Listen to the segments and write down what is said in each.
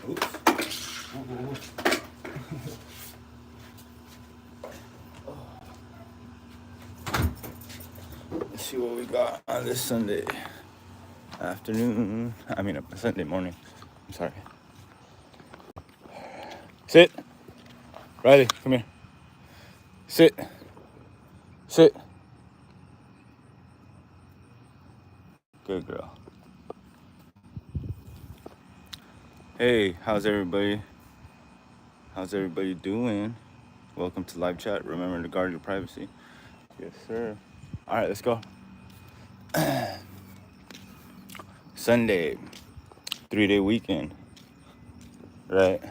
Oops. Let's see what we got on this Sunday afternoon. I mean, Sunday morning. I'm sorry. Sit. Riley, come here. Sit. Sit. Good girl. Hey, how's everybody? How's everybody doing? Welcome to live chat. Remember to guard your privacy. Yes, sir. All right, let's go. Sunday, 3-day weekend, right?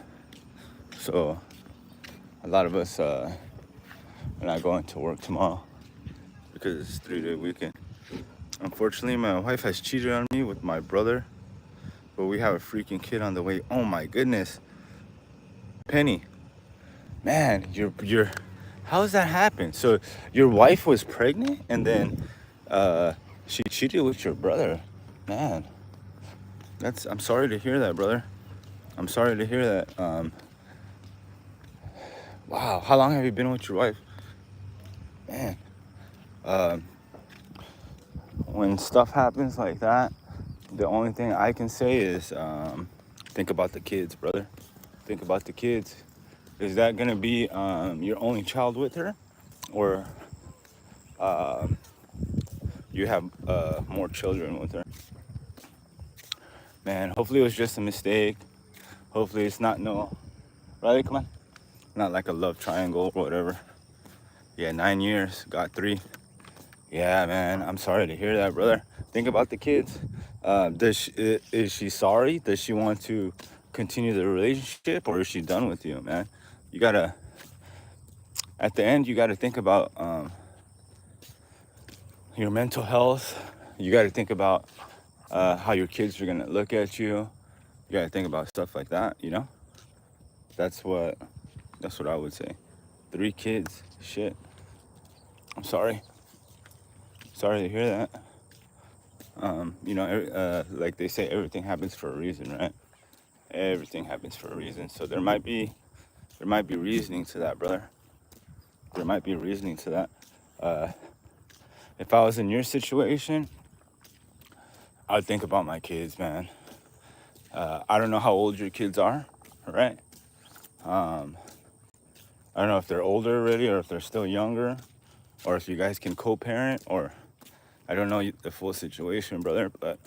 So a lot of us are not going to work tomorrow because it's 3-day weekend. Unfortunately, my wife has cheated on me with my brother, but we have a freaking kid on the way. Oh my goodness. Penny, man, you're how does that happen? So your wife was pregnant and then she cheated with your brother. Man, I'm sorry to hear that, brother. I'm sorry to hear that. Wow, how long have you been with your wife? Man, when stuff happens like that, the only thing I can say is think about the kids, brother. Think about the kids. Is that gonna be your only child with her, or you have more children with her? Man, hopefully it was just a mistake. Hopefully it's not Riley, come on. Not like a love triangle or whatever. Yeah, 9 years, got 3. Yeah, man, I'm sorry to hear that, brother. Think about the kids. Is she sorry? Does she want to continue the relationship, or is she done with you, man? You gotta, at the end, you gotta think about your mental health. You gotta think about how your kids are gonna look at you. You gotta think about stuff like that, you know? That's what I would say. 3 kids, shit. I'm sorry. Sorry to hear that. Like they say, everything happens for a reason, right? Everything happens for a reason. So there might be reasoning to that, brother. There might be reasoning to that. If I was in your situation, I'd think about my kids, man. I don't know how old your kids are, right? I don't know if they're older already or if they're still younger, or if you guys can co-parent, or I don't know the full situation, brother, but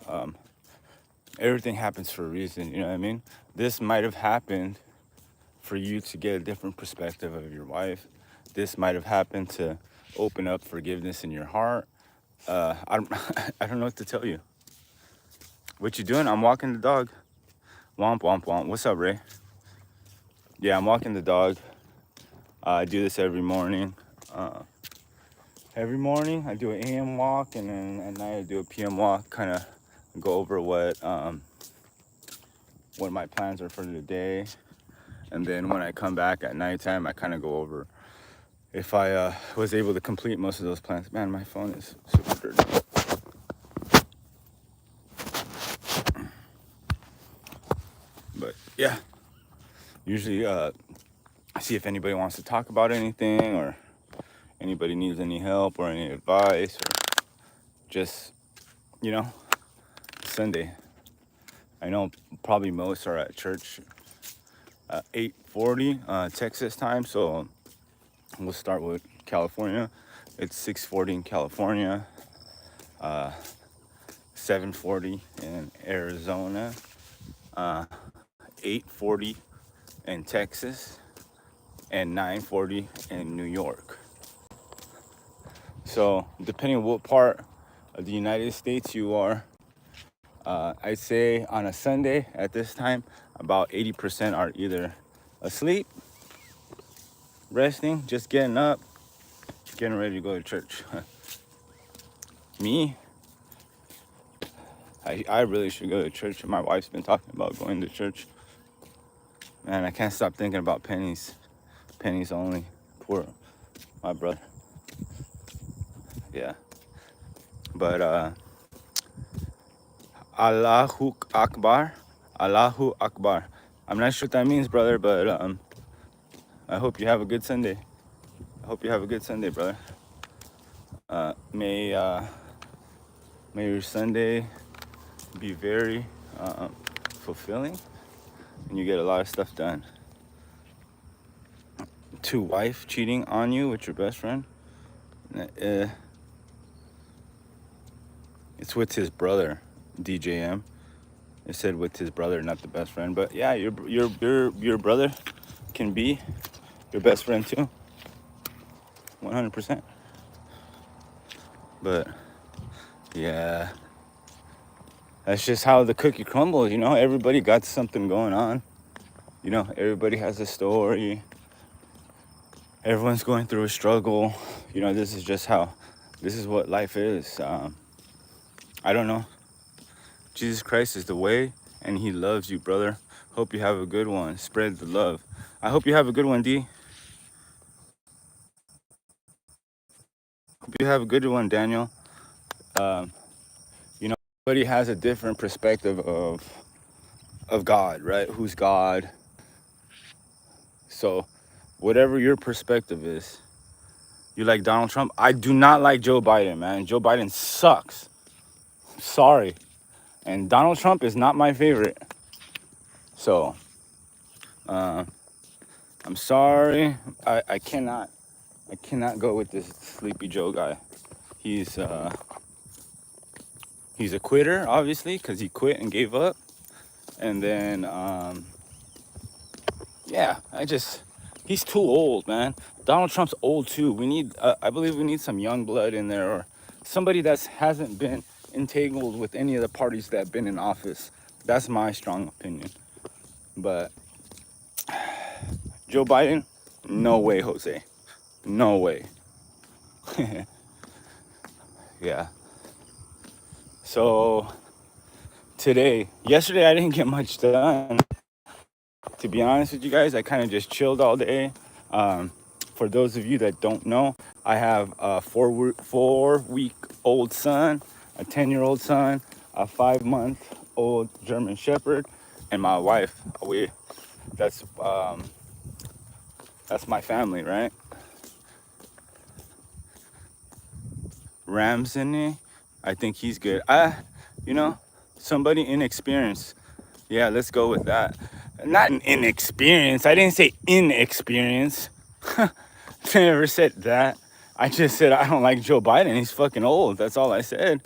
everything happens for a reason, you know what I mean? This might have happened for you to get a different perspective of your wife. This might have happened to open up forgiveness in your heart. I don't, I don't know what to tell you. What you doing? I'm walking the dog. Womp, womp, womp. What's up, Ray? Yeah, I'm walking the dog. I do this every morning. Every morning I do an AM walk, and then at night I do a PM walk, kind of go over what my plans are for the day. And then when I come back at nighttime, I kind of go over if I was able to complete most of those plans. Man, my phone is super dirty. But yeah, usually I see if anybody wants to talk about anything, or anybody needs any help or any advice, or just, Sunday. I know probably most are at church at 8:40 Texas time, so we'll start with California. It's 6:40 in California, 7:40 in Arizona, 8:40 in Texas, and 9:40 in New York. So depending on what part of the United States you are, I'd say on a Sunday at this time, about 80% are either asleep, resting, just getting up, getting ready to go to church. Me, I really should go to church. My wife's been talking about going to church. Man, I can't stop thinking about pennies. Pennies only. Poor my brother. Yeah. But Allahu Akbar. Allahu Akbar. I'm not sure what that means, brother, but I hope you have a good Sunday. I hope you have a good Sunday, brother. May your Sunday be very fulfilling, and you get a lot of stuff done. To wife cheating on you with your best friend, it's with his brother, DJM. It said with his brother, not the best friend. But yeah, your brother can be your best friend too, 100%. But yeah, that's just how the cookie crumbles. You know, everybody got something going on. You know, everybody has a story. Everyone's going through a struggle. You know, this is what life is. I don't know. Jesus Christ is the way, and he loves you, brother. Hope you have a good one. Spread the love. I hope you have a good one, D. Hope you have a good one, Daniel. You know, everybody has a different perspective of God, right? Who's God? So, whatever your perspective is, you like Donald Trump? I do not like Joe Biden, man. Joe Biden sucks. Sorry. And Donald Trump is not my favorite. So, I'm sorry. I cannot go with this Sleepy Joe guy. He's a quitter, obviously, because he quit and gave up. And then, yeah, he's too old, man. Donald Trump's old too. I believe we need some young blood in there, or somebody that hasn't been entangled with any of the parties that have been in office. That's my strong opinion. But Joe Biden, no way, Jose. No way. Yeah. So yesterday I didn't get much done. To be honest with you guys, I kind of just chilled all day. For those of you that don't know, I have a 4-week-old son, a 10-year-old son, a 5-month-old German Shepherd, and my wife. That's my family, right? Ramsey, I think he's good. Somebody inexperienced. Yeah, let's go with that. Not inexperience. I didn't say inexperience. Never said that. I just said I don't like Joe Biden. He's fucking old. That's all I said.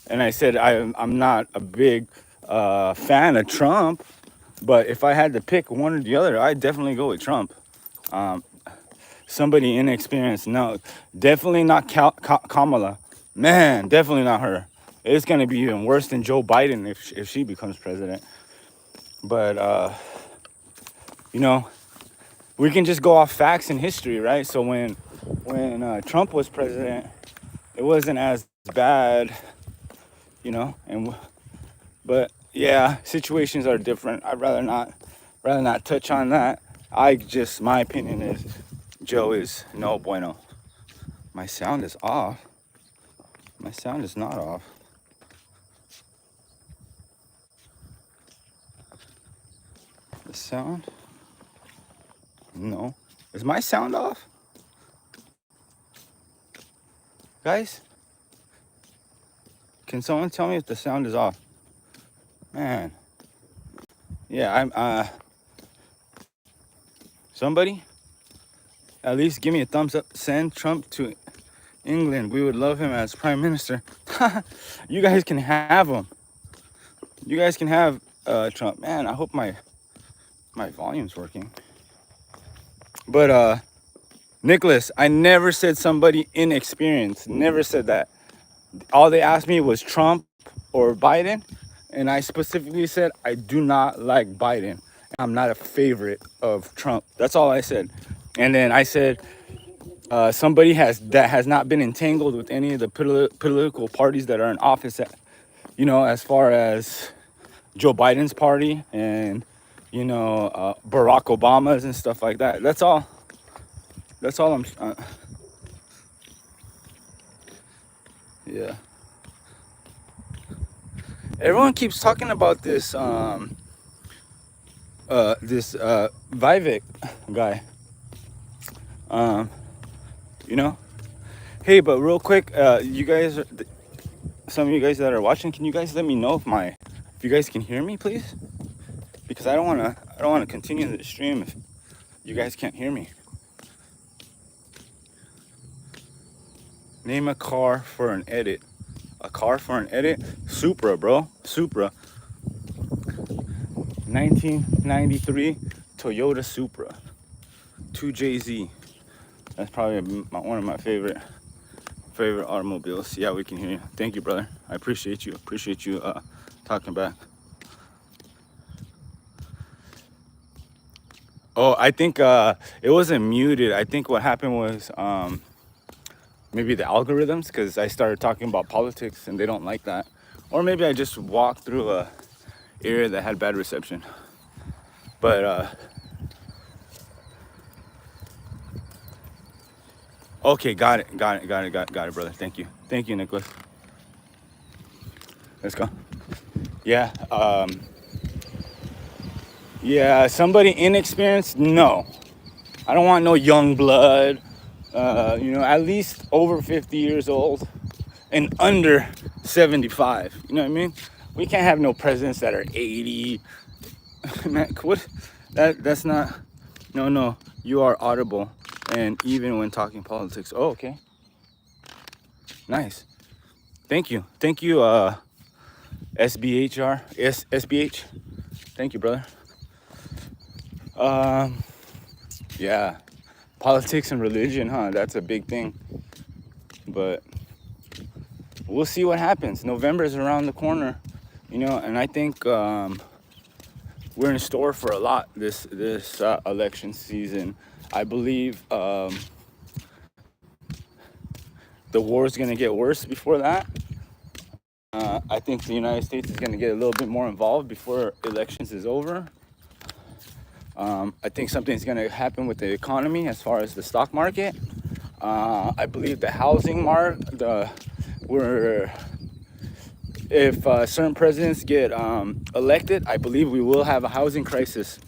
And I said I'm not a big fan of Trump, but if I had to pick one or the other, I'd definitely go with Trump. Somebody inexperienced, no, definitely not Kamala. Man, definitely not her. It's gonna be even worse than Joe Biden if she becomes president. But we can just go off facts and history, right? So when Trump was president, it wasn't as bad, but yeah, situations are different. I'd rather not touch on that. My opinion is Joe is no bueno. My sound is off. My sound is not off. The sound? No. Is my sound off? Guys? Can someone tell me if the sound is off? Man. Yeah, somebody? At least give me a thumbs up. Send Trump to England. We would love him as prime minister. You guys can have him. You guys can have Trump. Man, I hope my volume's working. But Nicholas, I never said somebody inexperienced. Never said that. All they asked me was Trump or Biden, and I specifically said I do not like Biden. I'm not a favorite of Trump. That's all I said. And then I said somebody that has not been entangled with any of the political parties that are in office. As far as Joe Biden's party and Barack Obama's and stuff like that. That's all. That's all I'm. Yeah. Everyone keeps talking about this this Vivek guy. You know. Hey, but real quick, you guys, some of you guys that are watching, can you guys let me know if you guys can hear me, please? Because I don't wanna continue the stream if you guys can't hear me. Name a car for an edit. A car for an edit? Supra, bro. Supra. 1993 Toyota Supra. 2JZ. That's probably one of my favorite automobiles. Yeah, we can hear you. Thank you, brother. I appreciate you. Talking back. Oh, I think it wasn't muted. I think what happened was maybe the algorithms, because I started talking about politics and they don't like that. Or maybe I just walked through a area that had bad reception. But okay, got it, brother. Thank you, Nicholas. Let's go. Yeah, yeah. Somebody inexperienced? No, I don't want no young blood. You know, at least over 50 years old and under 75. You know what I mean? We can't have no presidents that are 80. Man, what? That's not. No. You are audible, and even when talking politics. Oh, okay. Nice. Thank you. SBH. Thank you, brother. Yeah. Politics and religion, huh? That's a big thing. But we'll see what happens. November is around the corner, you know, and I think we're in store for a lot this election season. I believe the war is going to get worse before that. I think the United States is going to get a little bit more involved before elections is over. I think something's going to happen with the economy as far as the stock market. I believe the housing market, if certain presidents get elected, I believe we will have a housing crisis.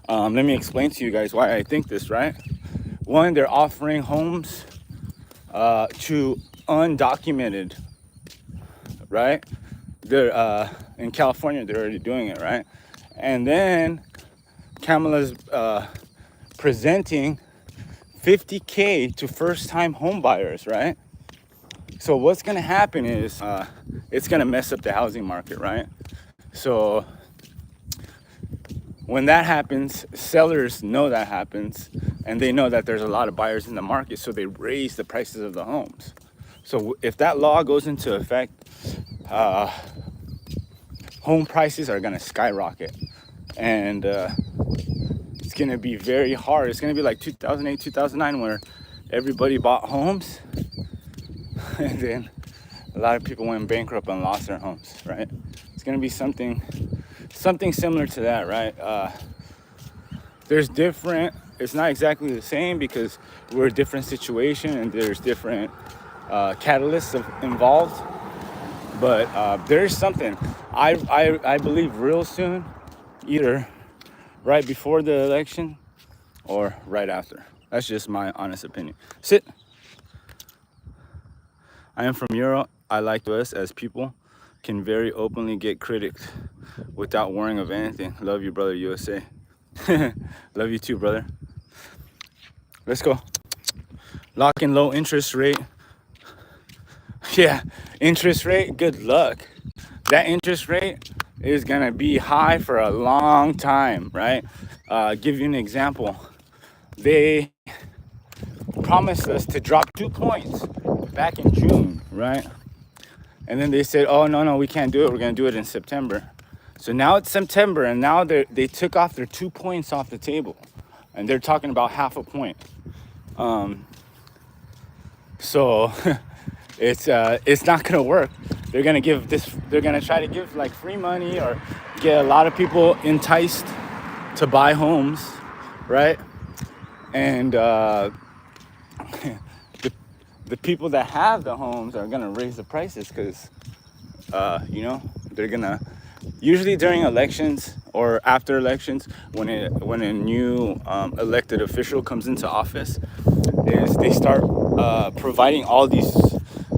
Let me explain to you guys why I think this, right? One, they're offering homes to undocumented, right? They're in California, they're already doing it, right? And then Kamala's presenting $50K to first-time home buyers, right? So what's gonna happen is it's gonna mess up the housing market, right? So when that happens, sellers know that happens, and they know that there's a lot of buyers in the market, so they raise the prices of the homes. So if that law goes into effect, home prices are gonna skyrocket, and it's gonna be very hard. It's gonna be like 2008, 2009, where everybody bought homes, and then a lot of people went bankrupt and lost their homes, right? It's gonna be something similar to that, right? There's different, it's not exactly the same because we're a different situation and there's different catalysts involved, but there's something. I believe real soon, either right before the election or right after. That's just my honest opinion. Sit. I am from Europe. I like us as people can very openly get critics without worrying of anything. Love you, brother, USA. Love you too, brother. Let's go. Lock in low interest rate. Yeah, interest rate, good luck. That interest rate is gonna be high for a long time, right? Give you an example. They promised us to drop 2 points back in June, right? And then they said, oh, no, we can't do it. We're going to do it in September. So now it's September, and now they took off their 2 points off the table. And they're talking about half a point. So it's not going to work. They're going to try to give like free money or get a lot of people enticed to buy homes, right? And the people that have the homes are gonna raise the prices because, you know, they're gonna Usually during elections or after elections, when a new elected official comes into office, is they start providing all these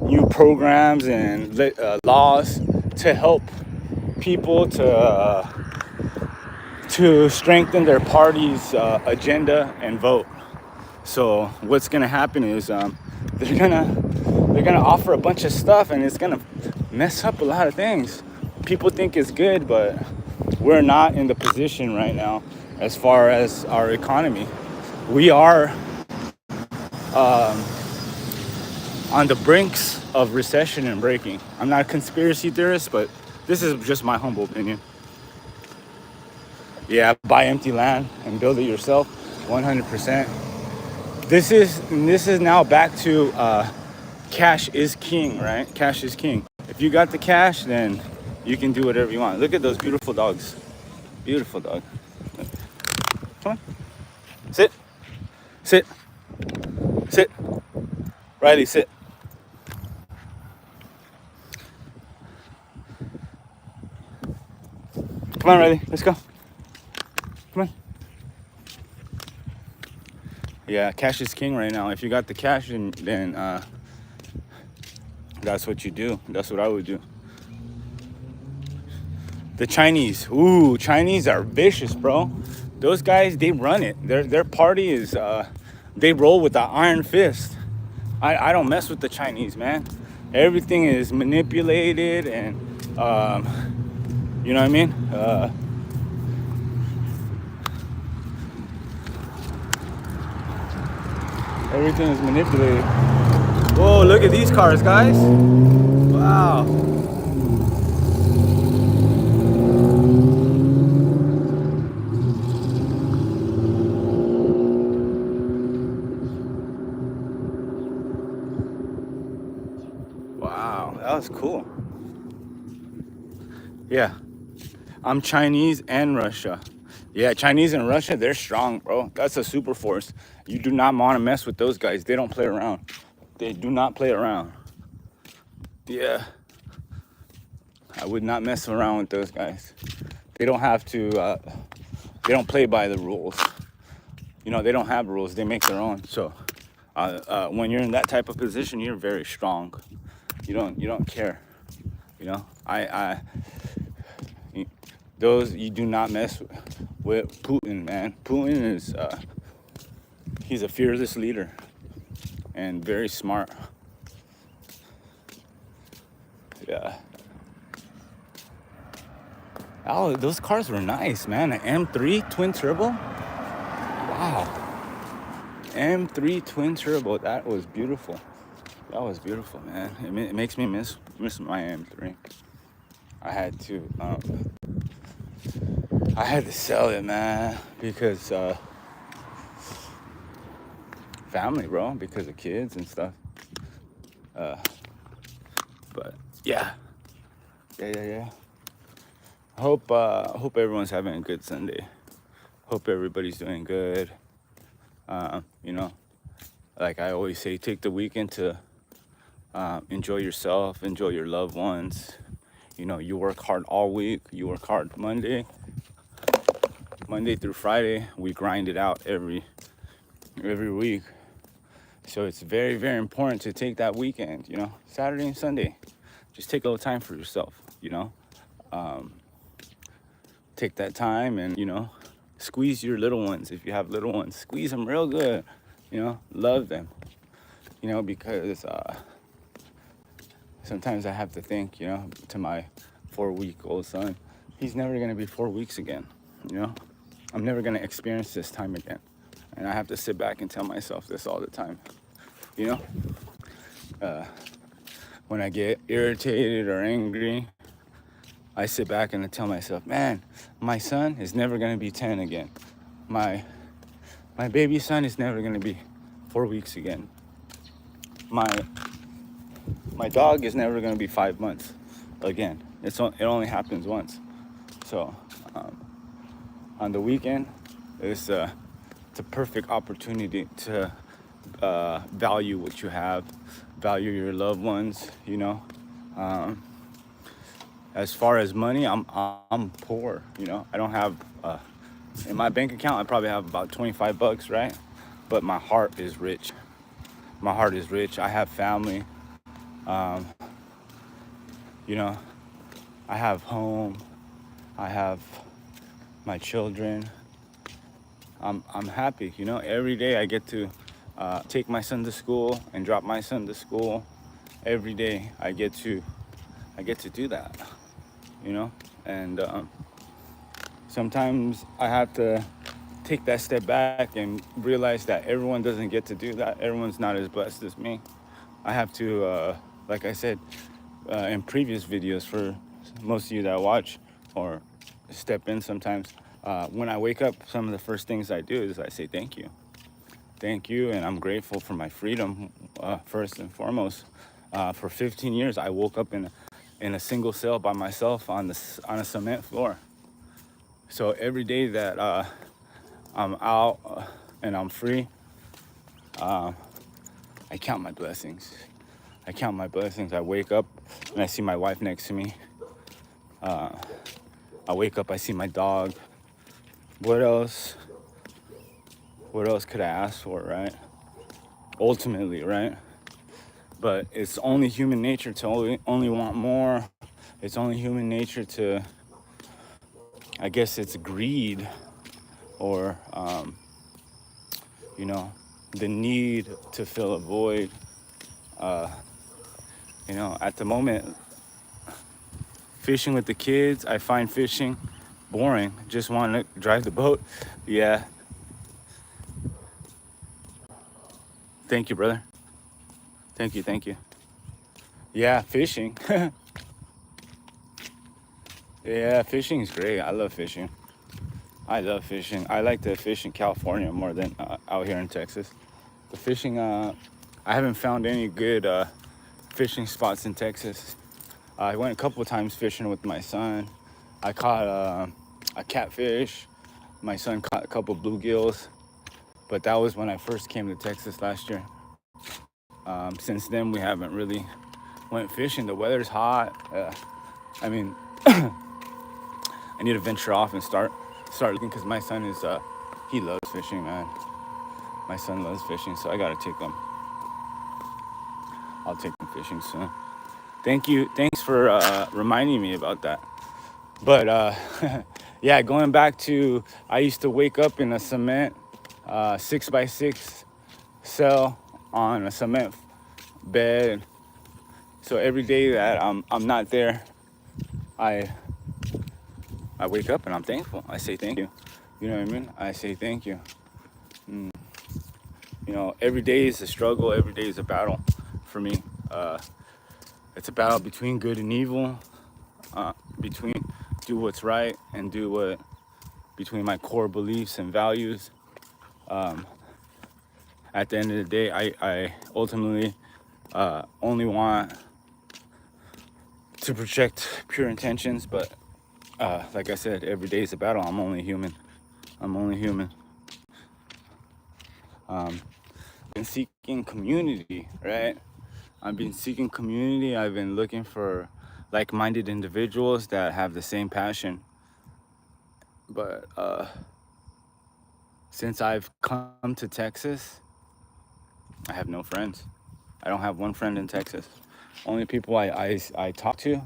new programs and laws to help people to strengthen their party's agenda and vote. So what's gonna happen is they're gonna they're gonna offer a bunch of stuff, and it's gonna mess up a lot of things. People think it's good, but we're not in the position right now as far as our economy. We are on the brinks of recession and breaking. I'm not a conspiracy theorist, but this is just my humble opinion. Yeah, buy empty land and build it yourself, 100%. This is now back to cash is king, right? Cash is king. If you got the cash, then you can do whatever you want. Look at those beautiful dogs. Beautiful dog. Come on. Sit. Sit. Sit. Riley, sit. Come on, Riley. Let's go. Come on. Yeah, cash is king right now. If you got the cash, then that's what you do. That's what I would do. The Chinese. Ooh, Chinese are vicious, bro. Those guys, they run it. Their party is they roll with the iron fist. I don't mess with the Chinese, man. Everything is manipulated and you know what I mean? Everything is manipulated. Whoa, look at these cars, guys. Wow. Wow, that was cool. Yeah, I'm Chinese and Russia. Yeah, Chinese and Russia, they're strong, bro. That's a super force. You do not want to mess with those guys. They don't play around. They do not play around. Yeah, I would not mess around with those guys. They don't have to, they don't play by the rules. You know, they don't have rules. They make their own. So when you're in that type of position, you're very strong. You don't care. You know, those, you do not mess with Putin, man. Putin is, he's a fearless leader and very smart. Yeah. Oh, those cars were nice, man. An M3 twin turbo. Wow. M3 twin turbo. That was beautiful. That was beautiful, man. It makes me miss my M3. I had to sell it, man, because family, bro, because of kids and stuff. But yeah. Hope everyone's having a good Sunday. Hope everybody's doing good. You know, like I always say, take the weekend to enjoy yourself, enjoy your loved ones. You know, you work hard all week. You work hard Monday through Friday. We grind it out every week. So it's very, very important to take that weekend, you know, Saturday and Sunday. Just take a little time for yourself, you know. Take that time and, you know, squeeze your little ones. If you have little ones, squeeze them real good, you know, love them, you know, because sometimes I have to think, you know, to my 4-week-old son, he's never going to be 4 weeks again, you know. I'm never going to experience this time again. And I have to sit back and tell myself this all the time, you know. When I get irritated or angry, I sit back and I tell myself, man, my son is never going to be 10 again. My baby son is never going to be 4 weeks again. My dog is never going to be 5 months again. It only happens once. So on the weekend, it's a perfect opportunity to value what you have, value your loved ones, you know. As far as money, I'm poor. You know, I don't have in my bank account. I probably have about 25 bucks, right? But my heart is rich. My heart is rich. I have family. Um, you know, I have home. I have my children. I'm happy. You know, every day I get to take my son to school and drop my son to school. Every day I get to do that. You know, and sometimes I have to take that step back and realize that everyone doesn't get to do that. Everyone's not as blessed as me. I have to, like I said in previous videos, for most of you that watch or step in sometimes, when I wake up, some of the first things I do is I say thank you. Thank you, and I'm grateful for my freedom, first and foremost. For 15 years, I woke up in a single cell by myself on a cement floor. So every day that I'm out and I'm free, I count my blessings. I count my blessings. I wake up and I see my wife next to me. I wake up, I see my dog. What else? What else could I ask for, right? Ultimately, right? But it's only human nature to only want more. It's only human nature to, I guess it's greed, or, you know, the need to fill a void. You know, at the moment, fishing with the kids, I find fishing boring. Just want to drive the boat. Yeah. Thank you, brother. Thank you. Thank you. Yeah, fishing. Yeah, fishing is great. I love fishing. I love fishing. I like to fish in California more than out here in Texas. The fishing, I haven't found any good fishing spots in Texas. I went a couple of times fishing with my son. I caught a catfish. My son caught a couple bluegills, but that was when I first came to Texas last year. Since then, we haven't really went fishing. The weather's hot. I mean, I need to venture off and start looking, because my son is he loves fishing, man. My son loves fishing, so I gotta take him. I'll take him fishing soon. Thank you. Thanks for reminding me about that. But yeah, going back to, I used to wake up in a cement 6x6 cell on a cement bed. So every day that I'm not there, I wake up and I'm thankful. I say thank you. You know what I mean? I say thank you. You know, every day is a struggle. Every day is a battle for me. It's a battle between good and evil, between do what's right and do what, between my core beliefs and values. At the end of the day, I ultimately only want to project pure intentions, but like I said, every day is a battle. I'm only human. I'm only human. Been seeking community, right? I've been seeking community. I've been looking for like-minded individuals that have the same passion. But since I've come to Texas, I have no friends. I don't have one friend in Texas. Only people I talk to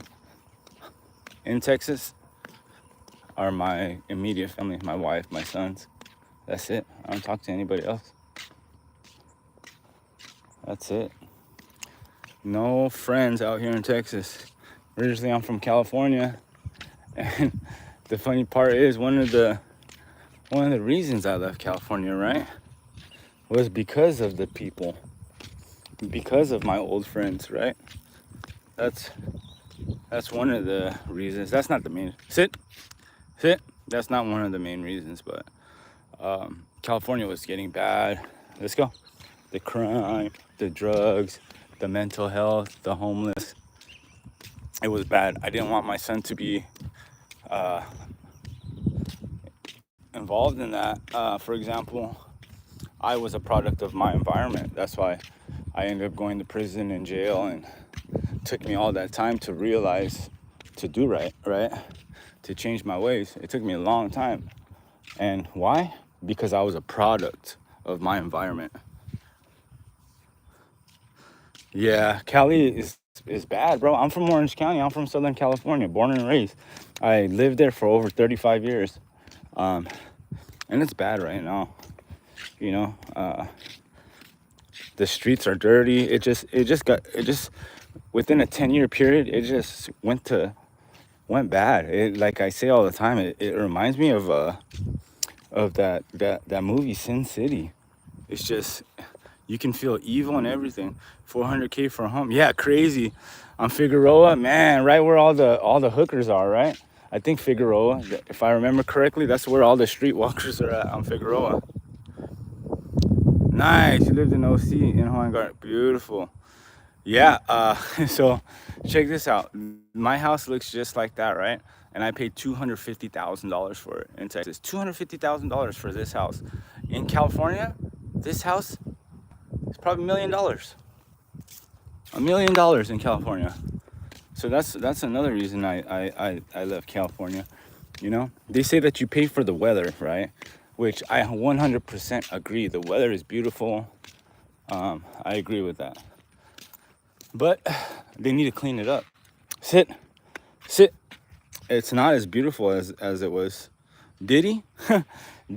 in Texas are my immediate family, my wife, my sons. That's it. I don't talk to anybody else. That's it. No friends out here in Texas. Originally, I'm from California, and the funny part is one of the reasons I left California, right, was because of the people, because of my old friends, right? That's one of the reasons. That's not the main. Sit. That's not one of the main reasons, but California was getting bad. Let's go. The crime, the drugs, the mental health, the homeless. It was bad. I didn't want my son to be involved in that. For example, I was a product of my environment. That's why I ended up going to prison and jail, and it took me all that time to realize do right, right? To change my ways. It took me a long time. And why? Because I was a product of my environment. Yeah, Cali is bad, bro. I'm from Orange County. I'm from Southern California, born and raised. I lived there for over 35 years. And it's bad right now. You know, the streets are dirty. It just within a 10-year period, it just went bad. It, like I say all the time, it reminds me of that movie Sin City. It's just, you can feel evil and everything. 400K for a home. Yeah, crazy. On Figueroa, man, right where all the hookers are, right? I think Figueroa, if I remember correctly, that's where all the streetwalkers are at, on Figueroa. Nice. You lived in OC in Hawaiian Garden. Beautiful. Yeah. So check this out. My house looks just like that, right? And I paid $250,000 for it in Texas. $250,000 for this house. In California, this house is probably $1 million. $1 million in California. So that's another reason I love California. You know, they say that you pay for the weather, right? Which I 100% agree. The weather is beautiful. I agree with that. But they need to clean it up. Sit. It's not as beautiful as it was. Diddy?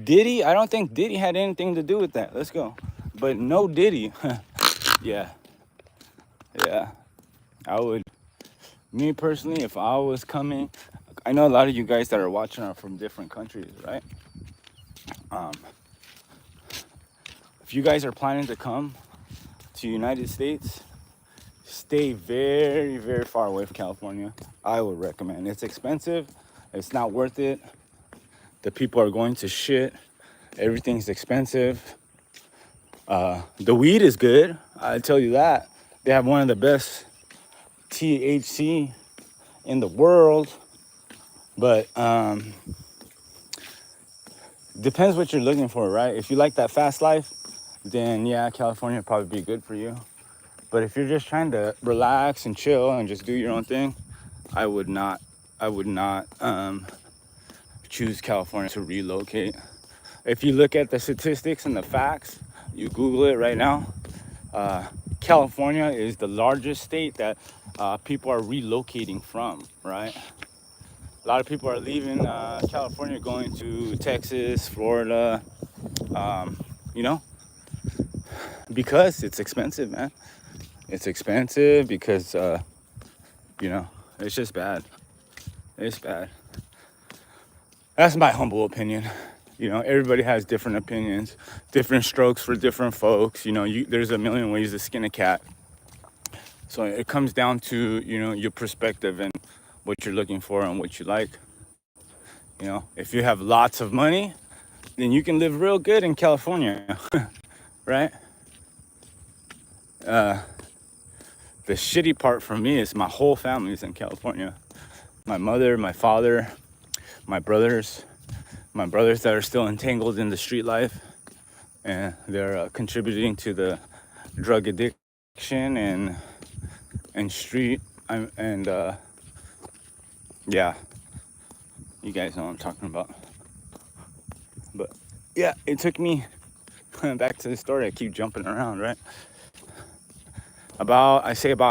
Diddy? I don't think Diddy had anything to do with that. Let's go. But no Diddy. Yeah. I would, me personally, if I was coming, I know a lot of you guys that are watching are from different countries, right? If you guys are planning to come to United States, stay very, very far away from California. I would recommend. It's expensive. It's not worth it. The people are going to shit. Everything's expensive. The weed is good. I tell you that. They have one of the best THC in the world. But depends what you're looking for, right? If you like that fast life, then yeah, California would probably be good for you. But if you're just trying to relax and chill and just do your own thing, I would not choose California to relocate. If you look at the statistics and the facts, you Google it right now, California is the largest state that people are relocating from, right? A lot of people are leaving California, going to Texas, Florida, you know, because it's expensive, man. It's expensive because, you know, it's just bad. It's bad. That's my humble opinion. You know, everybody has different opinions, different strokes for different folks. You know, there's a million ways to skin a cat. So it comes down to, you know, your perspective and what you're looking for and what you like. You know, if you have lots of money, then you can live real good in California, right? The shitty part for me is my whole family is in California. My mother, my father, my brothers that are still entangled in the street life, and they're contributing to the drug addiction and street yeah, you guys know what I'm talking about. But yeah, it took me back to the story. I keep jumping around, right? About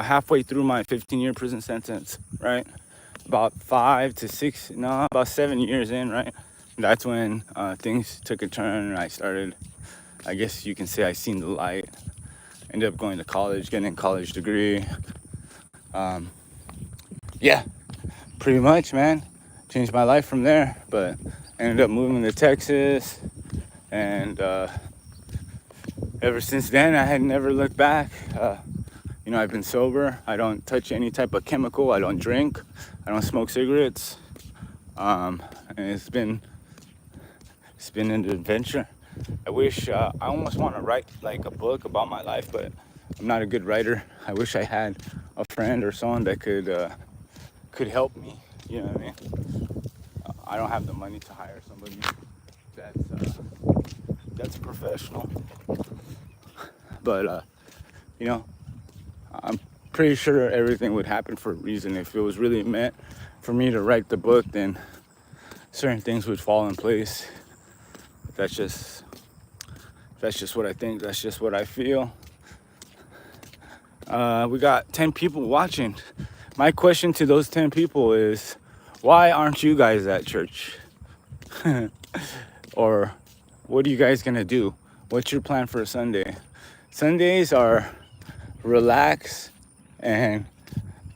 halfway through my 15-year prison sentence, right? About 7 years in, right? That's when things took a turn and I started, I guess you can say, I seen the light. Ended up going to college, getting a college degree. Yeah, pretty much, man. Changed my life from there, but ended up moving to Texas, and ever since then I had never looked back. You know, I've been sober. I don't touch any type of chemical. I don't drink. I don't smoke cigarettes. And it's been an adventure. I wish I almost want to write like a book about my life, but I'm not a good writer. I wish I had a friend or someone that could help me. You know what I mean? I don't have the money to hire somebody that's professional. But you know, I'm pretty sure everything would happen for a reason. If it was really meant for me to write the book, then certain things would fall in place. That's just what I think. That's just what I feel. We got 10 people watching. My question to those 10 people is, why aren't you guys at church? Or what are you guys gonna do? What's your plan for a Sunday? Sundays are relax and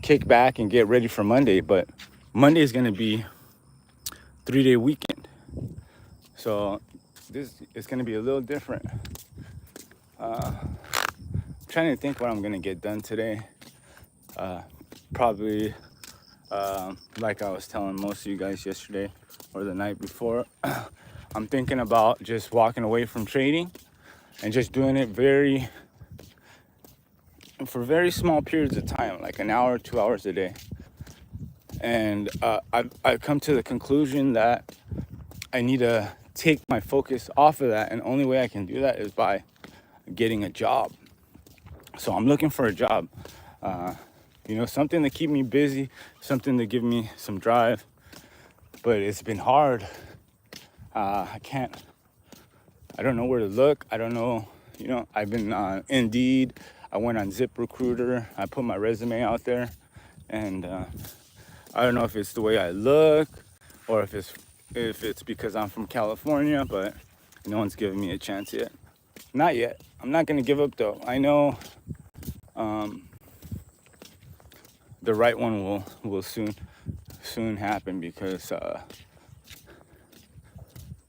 kick back and get ready for Monday, but Monday is gonna be 3-day weekend. So this is gonna be a little different. I'm trying to think what I'm gonna get done today. Probably like I was telling most of you guys yesterday or the night before, I'm thinking about just walking away from trading and just doing it for very small periods of time, like an hour, 2 hours a day. And I've come to the conclusion that I need to take my focus off of that, and the only way I can do that is by getting a job. So I'm looking for a job, something to keep me busy, something to give me some drive. But it's been hard. I don't know where to look. I don't know, I've been on Indeed. I went on ZipRecruiter. I put my resume out there, and I don't know if it's the way I look or if it's because I'm from California, but no one's giving me a chance yet. Not yet. I'm not gonna give up though. I know the right one will soon happen, because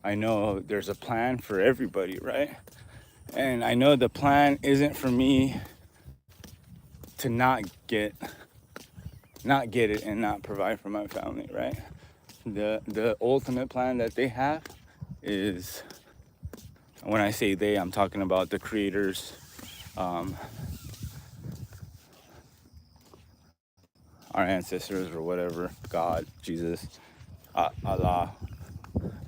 I know there's a plan for everybody, right? And I know the plan isn't for me to not get it and not provide for my family, right? The ultimate plan that they have is, when I say they, I'm talking about the creators, our ancestors or whatever, God, Jesus, Allah,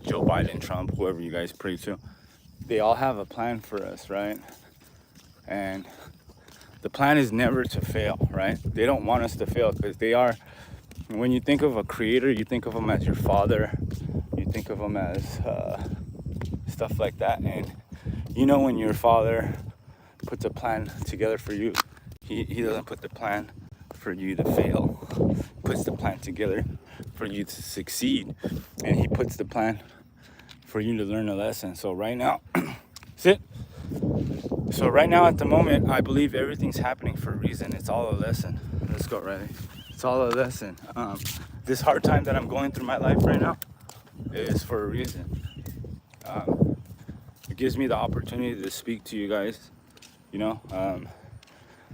Joe Biden, Trump, whoever you guys pray to. They all have a plan for us, right? And the plan is never to fail, right? They don't want us to fail, because they are, when you think of a creator, you think of them as your father, you think of them as stuff like that. And when your father puts a plan together for you, he doesn't put the plan for you to fail. He puts the plan together for you to succeed, and he puts the plan for you to learn a lesson. So right now, sit. So right now, at the moment, I believe everything's happening for a reason. It's all a lesson. Let's go, Riley. It's all a lesson. This hard time that I'm going through my life right now is for a reason. It gives me the opportunity to speak to you guys.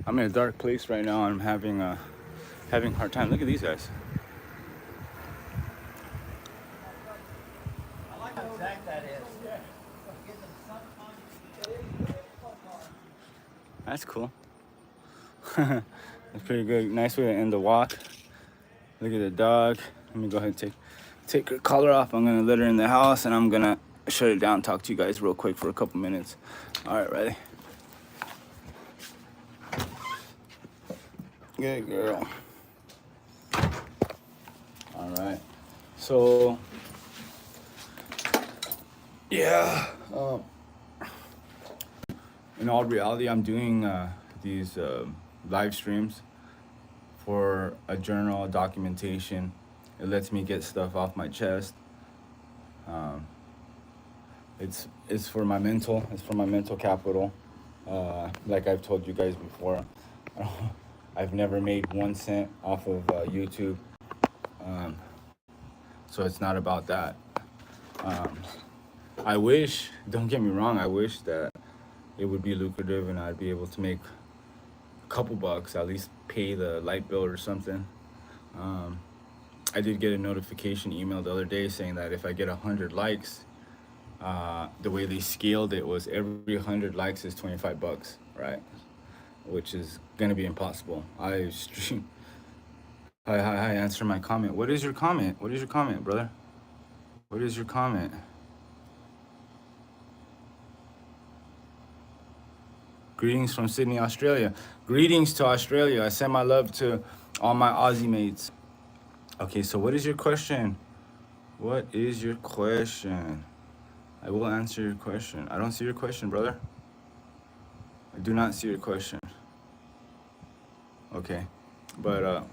I'm in a dark place right now. I'm having a hard time. Look at these guys. I like how exact that is. That's cool. That's pretty good. Nice way to end the walk. Look at the dog. Let me go ahead and take her collar off. I'm gonna let her in the house, and I'm gonna shut it down, talk to you guys real quick for a couple minutes. All right, ready? Good girl. All right. So, yeah. In all reality, I'm doing these live streams for a journal, documentation. It lets me get stuff off my chest. It's for my mental. It's for my mental capital. Like I've told you guys before, I've never made 1 cent off of YouTube. So it's not about that. I wish, don't get me wrong, I wish that it would be lucrative and I'd be able to make a couple bucks, at least pay the light bill or something. I did get a notification email the other day saying that if I get 100 likes, the way they scaled it was every 100 likes is 25 bucks, right? Which is gonna be impossible. I answer my comment. What is your comment? What is your comment, brother? What is your comment? Greetings from Sydney, Australia. Greetings to Australia. I send my love to all my Aussie mates. Okay, so what is your question? What is your question? I will answer your question. I don't see your question, brother. I do not see your question. Okay. But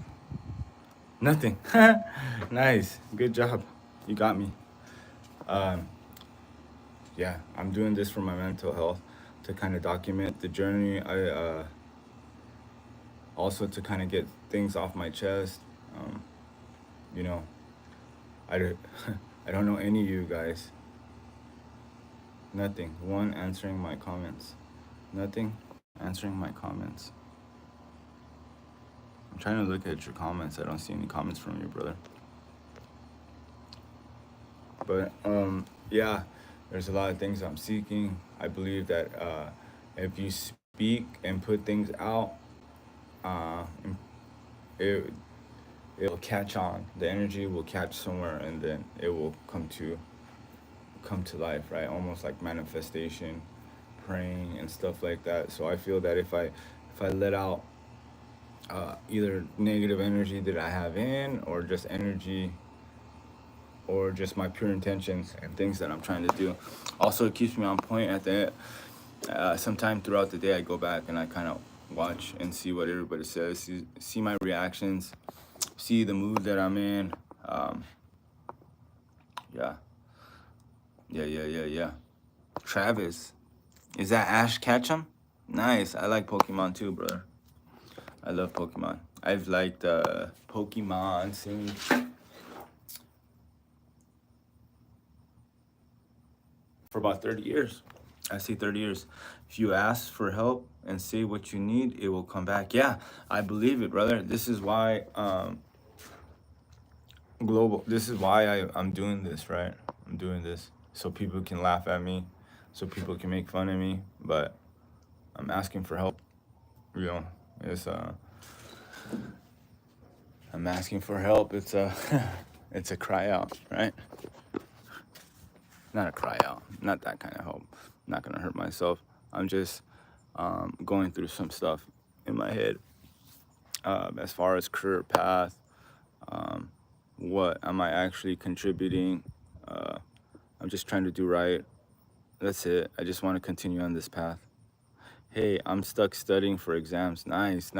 nothing. Nice. Good job. You got me. Um yeah, I'm doing this for my mental health, to kind of document the journey. I also to kind of get things off my chest. Um, you know, I don't, I don't know any of you guys. Nothing. One answering my comments. Nothing answering my comments. I'm trying to look at your comments. I don't see any comments from you, brother. But yeah, there's a lot of things I'm seeking. I believe that if you speak and put things out, uh, it it'll catch on. The energy will catch somewhere, and then it will come to life, right? Almost like manifestation, praying and stuff like that. So I feel that if I let out either negative energy that I have in, or just energy, or just my pure intentions and things that I'm trying to do. Also, it keeps me on point at the sometime throughout the day. I go back and I kind of watch and see what everybody says, see my reactions, see the mood that I'm in. Um, yeah, yeah. Travis, is that Ash Ketchum? Nice. I like Pokemon too, brother. I love Pokemon. I've liked Pokemon since for about 30 years. I say 30 years. If you ask for help and say what you need, it will come back. Yeah, I believe it, brother. This is why this is why I'm doing this, right? I'm doing this so people can laugh at me, so people can make fun of me, but I'm asking for help. You know, it's I'm asking for help. It's a it's a cry out, right? Not a cry out, not that kind of help. I'm not gonna hurt myself. I'm just going through some stuff in my head, as far as career path. What am I actually contributing? I'm just trying to do right. That's it. I just want to continue on this path. Hey, I'm stuck studying for exams. Nice.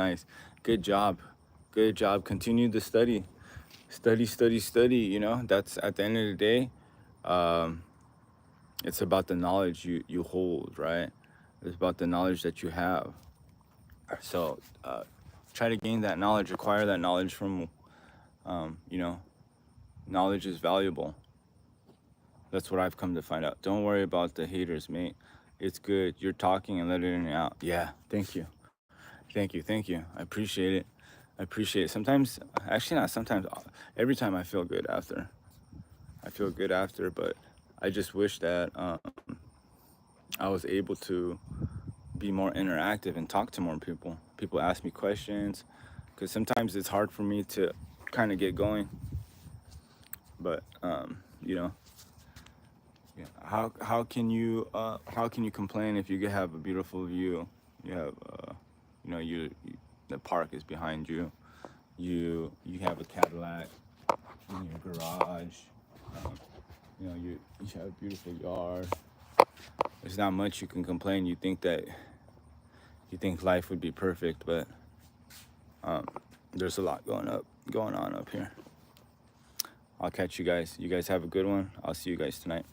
Good job. Good job. Continue to study. Study. You know, that's at the end of the day. Um, it's about the knowledge you hold, right? It's about the knowledge that you have. So try to gain that knowledge, acquire that knowledge from, you know, knowledge is valuable. That's what I've come to find out. Don't worry about the haters, mate. It's good. You're talking and letting it out. Yeah, thank you. Thank you. I appreciate it. I appreciate it. Sometimes, actually, not sometimes, every time I feel good after. I feel good after, but I just wish that I was able to be more interactive and talk to more people. People ask me questions, because sometimes it's hard for me to kind of get going. But, you know, yeah. How can you complain if you have a beautiful view? You have you know the park is behind you. You have a Cadillac in your garage. You know you have a beautiful yard. There's not much you can complain. You think life would be perfect, but there's a lot going on up here. I'll catch you guys. You guys have a good one. I'll see you guys tonight.